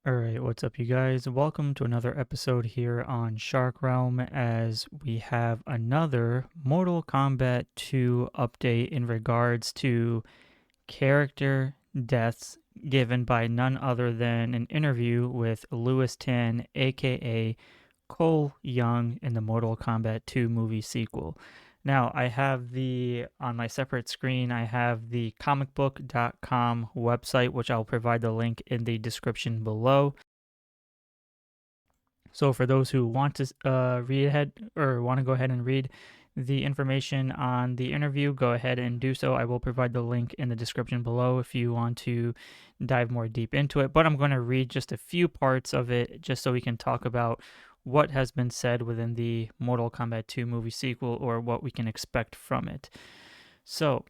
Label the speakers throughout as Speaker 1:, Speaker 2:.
Speaker 1: Alright, what's up, you guys? Welcome to another episode here on Shark Realm as we have another Mortal Kombat 2 update in regards to character deaths given by none other than an interview with Lewis Tan, aka Cole Young, in the Mortal Kombat 2 movie sequel. Now, I have on my separate screen, I have the comicbook.com website, which I'll provide the link in the description below. So for those who want to read ahead or want to go ahead and read the information on the interview, go ahead and do so. I will provide the link in the description below if you want to dive more deep into it. But I'm going to read just a few parts of it just so we can talk about what has been said within the Mortal Kombat 2 movie sequel or what we can expect from it. So,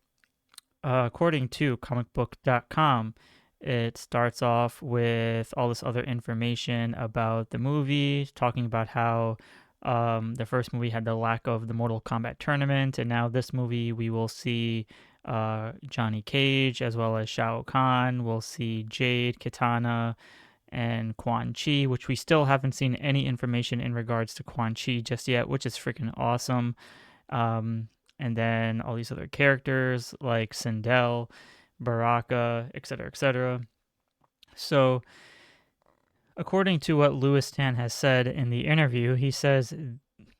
Speaker 1: according to comicbook.com, it starts off with all this other information about the movie, talking about how the first movie had the lack of the Mortal Kombat tournament, and now this movie we will see Johnny Cage as well as Shao Kahn. We'll see Jade, Kitana, and Quan Chi, which we still haven't seen any information in regards to Quan Chi just yet, which is freaking awesome. And then all these other characters like Sindel, Baraka, etc., etc. So, according to what Lewis Tan has said in the interview, he says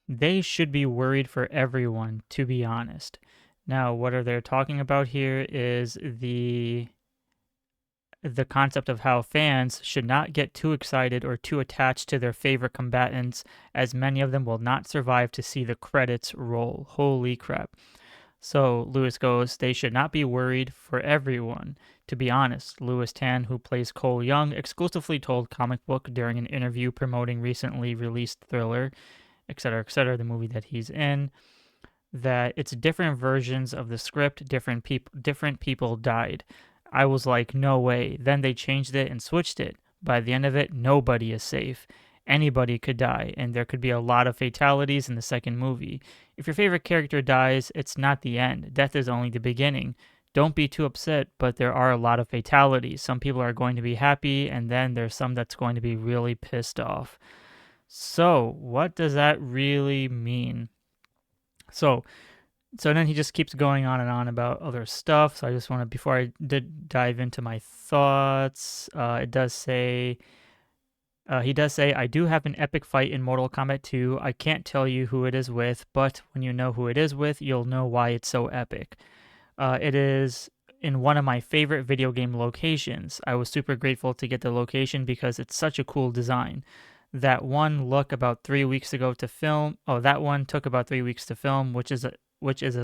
Speaker 1: they should be worried for everyone, to be honest. Now, what are they talking about here is the concept of how fans should not get too excited or too attached to their favorite combatants, as many of them will not survive to see the credits roll. Holy crap. So Lewis goes, they should not be worried for everyone. To be honest, Lewis Tan, who plays Cole Young, exclusively told Comic Book during an interview promoting recently released Thriller, etc., the movie that he's in, that it's different versions of the script, different people died. I was like, no way. Then they changed it and switched it. By the end of it, nobody is safe. Anybody could die, and there could be a lot of fatalities in the second movie. If your favorite character dies, it's not the end. Death is only the beginning. Don't be too upset, but there are a lot of fatalities. Some people are going to be happy, and then there's some that's going to be really pissed off. So, what does that really mean? So, so then he just keeps going on and on about other stuff. So I just want to, before I did dive into my thoughts, he does say, I do have an epic fight in Mortal Kombat 2. I can't tell you who it is with, but when you know who it is with, you'll know why it's so epic. It is in one of my favorite video game locations. I was super grateful to get the location because it's such a cool design. That one look about 3 weeks ago to film. Oh, that one took about 3 weeks to film, which is a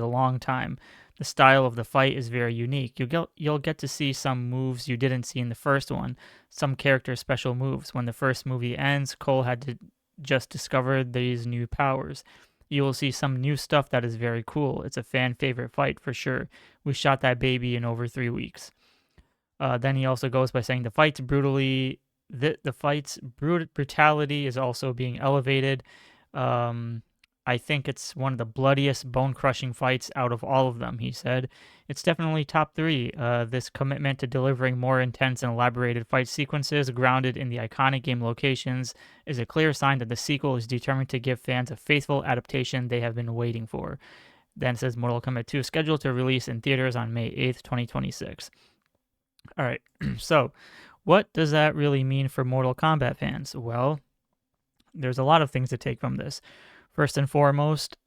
Speaker 1: long time. The style of the fight is very unique. You'll get to see some moves you didn't see in the first one, some character special moves. When the first movie ends, Cole had to just discover these new powers. You will see some new stuff that is very cool. It's a fan favorite fight for sure. We shot that baby in over 3 weeks. Then he also goes by saying the fight's brutality is also being elevated. I think it's one of the bloodiest, bone-crushing fights out of all of them, he said. It's definitely top three. This commitment to delivering more intense and elaborated fight sequences grounded in the iconic game locations is a clear sign that the sequel is determined to give fans a faithful adaptation they have been waiting for. Then it says Mortal Kombat 2 is scheduled to release in theaters on May 8th, 2026. All right, so what does that really mean for Mortal Kombat fans? Well, there's a lot of things to take from this. First and foremost,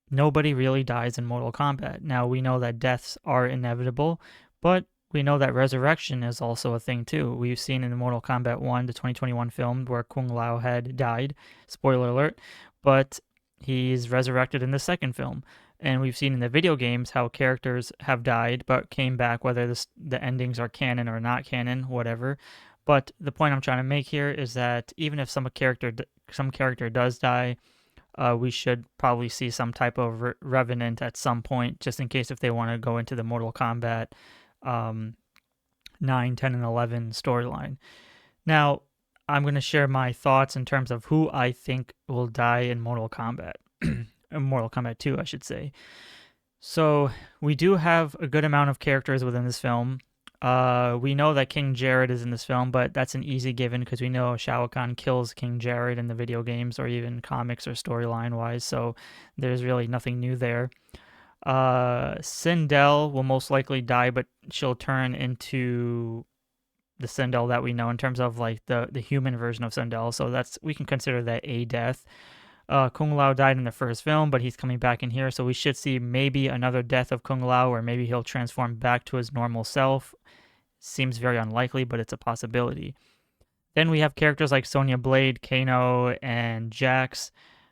Speaker 1: nobody really dies in Mortal Kombat. Now, we know that deaths are inevitable, but we know that resurrection is also a thing too. We've seen in the Mortal Kombat 1, the 2021 film, where Kung Lao had died, spoiler alert, but he's resurrected in the second film. And we've seen in the video games how characters have died but came back, whether the endings are canon or not canon, whatever. But the point I'm trying to make here is that even if some character does die, we should probably see some type of revenant at some point, just in case if they want to go into the Mortal Kombat 9, 10, and 11 storyline. Now, I'm going to share my thoughts in terms of who I think will die in Mortal Kombat. Mortal Kombat 2, I should say. So, we do have a good amount of characters within this film. We know that King Jared is in this film, but that's an easy given because we know Shao Kahn kills King Jared in the video games or even comics or storyline wise, so there's really nothing new there. Sindel will most likely die, but she'll turn into the Sindel that we know in terms of like the human version of Sindel, so that's we can consider that a death. Kung Lao died in the first film, but he's coming back in here, so we should see maybe another death of Kung Lao, or maybe he'll transform back to his normal self. Seems very unlikely, but it's a possibility. Then we have characters like Sonya Blade, Kano, and Jax.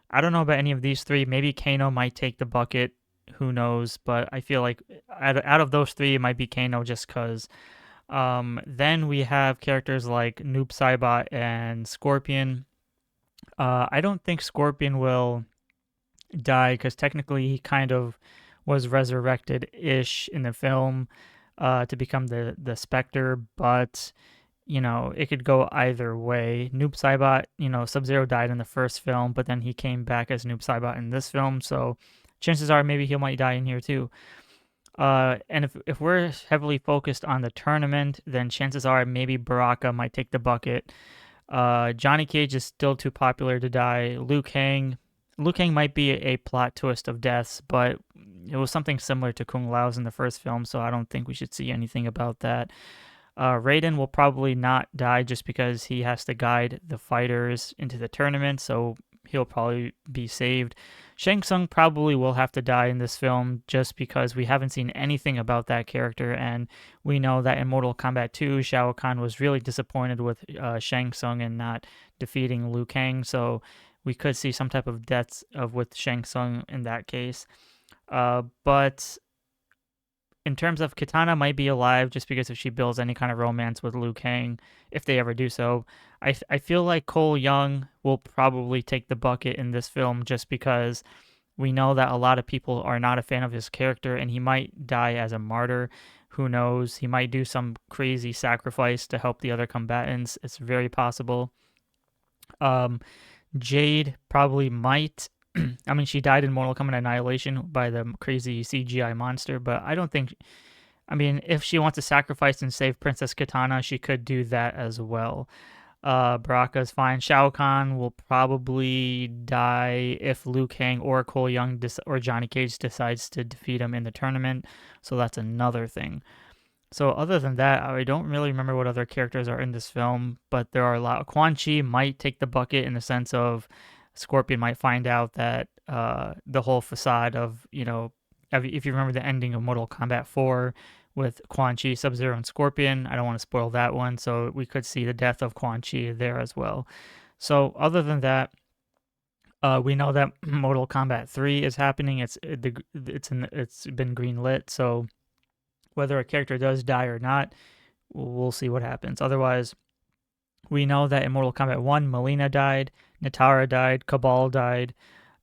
Speaker 1: I don't know about any of these three. Maybe Kano might take the bucket. Who knows? But I feel like out of those three, it might be Kano just because. Then we have characters like Noob Saibot and Scorpion. I don't think Scorpion will die because technically he kind of was resurrected ish in the film to become the Spectre, but you know it could go either way. Noob Saibot, you know, Sub-Zero died in the first film, but then he came back as Noob Saibot in this film, so chances are maybe he might die in here too. And if we're heavily focused on the tournament, then chances are maybe Baraka might take the bucket. Johnny Cage is still too popular to die. Liu Kang might be a plot twist of deaths, but it was something similar to Kung Lao's in the first film, so I don't think we should see anything about that. Raiden will probably not die just because he has to guide the fighters into the tournament, so he'll probably be saved. Shang Tsung probably will have to die in this film just because we haven't seen anything about that character, and we know that in Mortal Kombat 2, Shao Kahn was really disappointed with Shang Tsung and not defeating Liu Kang, so we could see some type of deaths with Shang Tsung in that case. But in terms of Kitana might be alive just because if she builds any kind of romance with Liu Kang, if they ever do so. I feel like Cole Young will probably take the bucket in this film just because we know that a lot of people are not a fan of his character and he might die as a martyr. Who knows? He might do some crazy sacrifice to help the other combatants. It's very possible. Jade probably might. I mean, she died in Mortal Kombat Annihilation by the crazy CGI monster, but I don't think. I mean, if she wants to sacrifice and save Princess Kitana, she could do that as well. Baraka is fine. Shao Kahn will probably die if Liu Kang or Cole Young or Johnny Cage decides to defeat him in the tournament, so that's another thing. So other than that, I don't really remember what other characters are in this film, but there are a lot. Quan Chi might take the bucket in the sense of Scorpion might find out that the whole facade of, you know, if you remember the ending of Mortal Kombat 4 with Quan Chi, Sub-Zero, and Scorpion, I don't want to spoil that one, so we could see the death of Quan Chi there as well. So other than that, we know that Mortal Kombat 3 is happening. It's been greenlit, so whether a character does die or not, we'll see what happens. Otherwise, we know that in Mortal Kombat 1, Melina died, Natara died, Kabal died,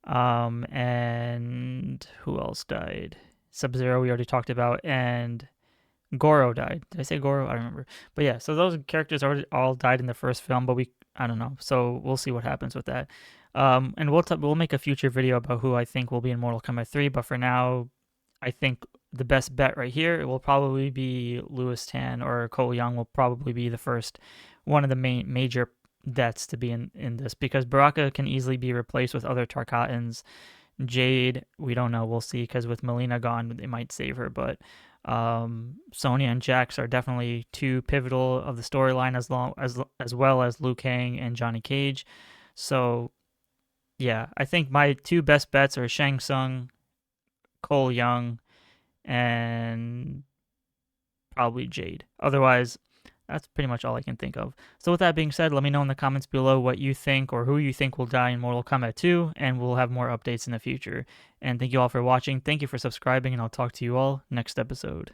Speaker 1: and who else died? Sub-Zero we already talked about, and Goro died. Did I say Goro? I don't remember. But yeah, so those characters already all died in the first film, but I don't know. So we'll see what happens with that. And we'll make a future video about who I think will be in Mortal Kombat 3, but for now, I think the best bet right here, it will probably be Louis Tan or Cole Young will probably be the first one of the major deaths to be in this, because Baraka can easily be replaced with other Tarkatans. Jade, we don't know. We'll see, because with Melina gone, they might save her. But Sonya and Jax are definitely two pivotal of the storyline, as well as Liu Kang and Johnny Cage. So yeah, I think my two best bets are Shang Tsung, Cole Young, and probably Jade. Otherwise, that's pretty much all I can think of. So with that being said, let me know in the comments below what you think or who you think will die in Mortal Kombat 2, and we'll have more updates in the future. And thank you all for watching. Thank you for subscribing, and I'll talk to you all next episode.